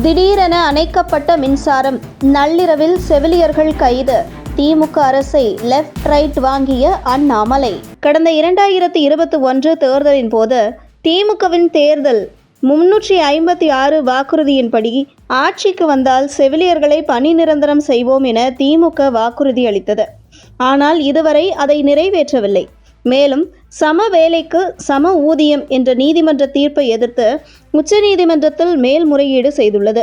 திடீரென அணைக்கப்பட்ட மின்சாரம், நள்ளிரவில் செவிலியர்கள் கைது. திமுக அரசை லெஃப்ட் ரைட் வாங்கிய அண்ணாமலை. கடந்த 2021 தேர்தலின் போது திமுகவின் தேர்தல் 356 வாக்குறுதியின்படி ஆட்சிக்கு வந்தால் செவிலியர்களை பணி நிரந்தரம் செய்வோம் என திமுக வாக்குறுதி அளித்தது. ஆனால் இதுவரை அதை நிறைவேற்றவில்லை. மேலும் சம வேலைக்கு சம ஊதியம் என்ற நீதிமன்ற தீர்ப்பை எதிர்த்து உச்சநீதிமன்றத்தில் மேல்முறையீடு செய்துள்ளது.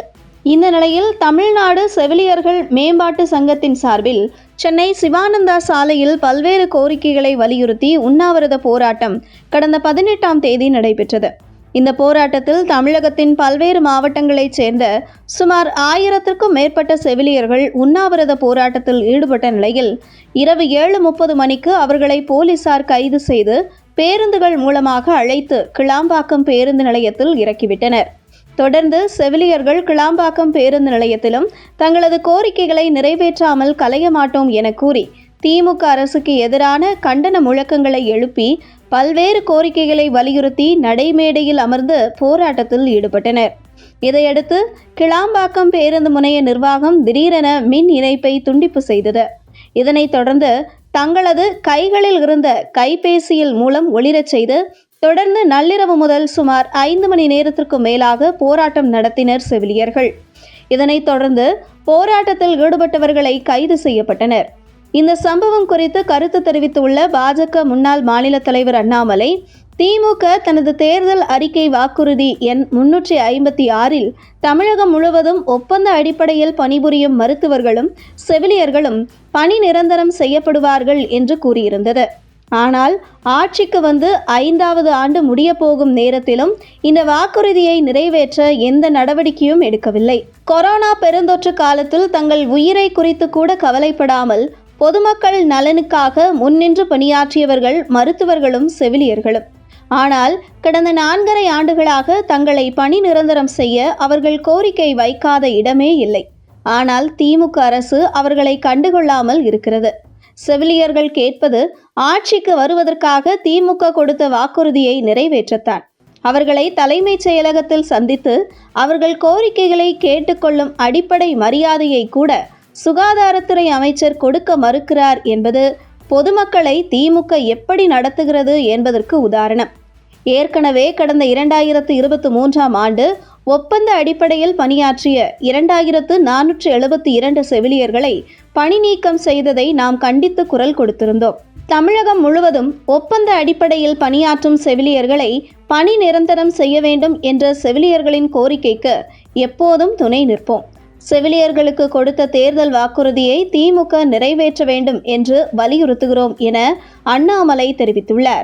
இந்த நிலையில் தமிழ்நாடு செவிலியர்கள் மேம்பாட்டு சங்கத்தின் சார்பில் சென்னை சிவானந்தா சாலையில் பல்வேறு கோரிக்கைகளை வலியுறுத்தி உண்ணாவிரத போராட்டம் கடந்த 18ஆம் தேதி நடைபெற்றது. இந்த போராட்டத்தில் தமிழகத்தின் பல்வேறு மாவட்டங்களைச் சேர்ந்த சுமார் 1000க்கும் மேற்பட்ட செவிலியர்கள் உண்ணாவிரத போராட்டத்தில் ஈடுபட்ட நிலையில் இரவு 7:30 மணிக்கு அவர்களை போலீசார் கைது செய்து பேருந்துகள் மூலமாக அழைத்து கிளாம்பாக்கம் பேருந்து நிலையத்தில் இறக்கிவிட்டனர். தொடர்ந்து செவிலியர்கள் கிளாம்பாக்கம் பேருந்து நிலையத்திலும் தங்களது கோரிக்கைகளை நிறைவேற்றாமல் கலைய மாட்டோம் என கூறி திமுக அரசுக்கு எதிரான கண்டன முழக்கங்களை எழுப்பி பல்வேறு கோரிக்கைகளை வலியுறுத்தி நடைமேடையில் அமர்ந்து போராட்டத்தில் ஈடுபட்டனர். இதையடுத்து கிளாம்பாக்கம் பேருந்து முனைய நிர்வாகம் திடீரென மின் இணைப்பை துண்டிப்பு செய்தது. இதனைத் தொடர்ந்து தங்களது கைகளில் இருந்த கைபேசியில் மூலம் ஒளிரச் செய்து தொடர்ந்து நள்ளிரவு முதல் சுமார் 5 மணி நேரத்திற்கு மேலாக போராட்டம் நடத்தினர் செவிலியர்கள். இதனைத் தொடர்ந்து போராட்டத்தில் ஈடுபட்டவர்களை கைது செய்யப்பட்டனர். இந்த சம்பவம் குறித்து கருத்து தெரிவித்துள்ள பாஜக முன்னாள் மாநில தலைவர் அண்ணாமலை, திமுக தனது தேர்தல் அறிக்கை வாக்குறுதி எண் 356இல் தமிழகம் முழுவதும் ஒப்பந்த அடிப்படையில் பணிபுரியும் மருத்துவர்களும் செவிலியர்களும் பணி நிரந்தரம் செய்யப்படுவார்கள் என்று கூறியிருந்தது. ஆனால் ஆட்சிக்கு வந்து 5வது ஆண்டு முடிய போகும் நேரத்திலும் இந்த வாக்குறுதியை நிறைவேற்ற எந்த நடவடிக்கையும் எடுக்கவில்லை. கொரோனா பெருந்தொற்று காலத்தில் தங்கள் உயிரை குறித்து கூட கவலைப்படாமல் பொதுமக்கள் நலனுக்காக முன்னின்று பணியாற்றியவர்கள் மருத்துவர்களும் செவிலியர்களும். ஆனால் கடந்த 4.5 ஆண்டுகளாக தங்களை பணி நிரந்தரம் செய்ய அவர்கள் கோரிக்கை வைக்காத இடமே இல்லை. ஆனால் திமுக அரசு அவர்களை கண்டுகொள்ளாமல் இருக்கிறது. செவிலியர்கள் கேட்பது ஆட்சிக்கு வருவதற்காக திமுக கொடுத்த வாக்குறுதியை நிறைவேற்றத்தான். அவர்களை தலைமைச் செயலகத்தில் சந்தித்து அவர்கள் கோரிக்கைகளை கேட்டுக்கொள்ளும் அடிப்படை மரியாதையை கூட சுகாதாரத்துறை அமைச்சர் கொடுக்க மறுக்கிறார் என்பது பொதுமக்களை திமுக எப்படி நடத்துகிறது என்பதற்கு உதாரணம். ஏற்கனவே கடந்த 2023ஆம் ஆண்டு ஒப்பந்த அடிப்படையில் பணியாற்றிய 2472 செவிலியர்களை பணி நீக்கம் செய்ததை நாம் கண்டித்து குரல் கொடுத்திருந்தோம். தமிழகம் முழுவதும் ஒப்பந்த அடிப்படையில் பணியாற்றும் செவிலியர்களை பணி நிரந்தரம் செய்ய வேண்டும் என்ற செவிலியர்களின் கோரிக்கைக்கு எப்போதும் துணை நிற்போம். செவிலியர்களுக்கு கொடுத்த தேர்தல் வாக்குறுதியை திமுக நிறைவேற்ற வேண்டும் என்று வலியுறுத்துகிறோம் என அண்ணாமலை தெரிவித்துள்ளார்.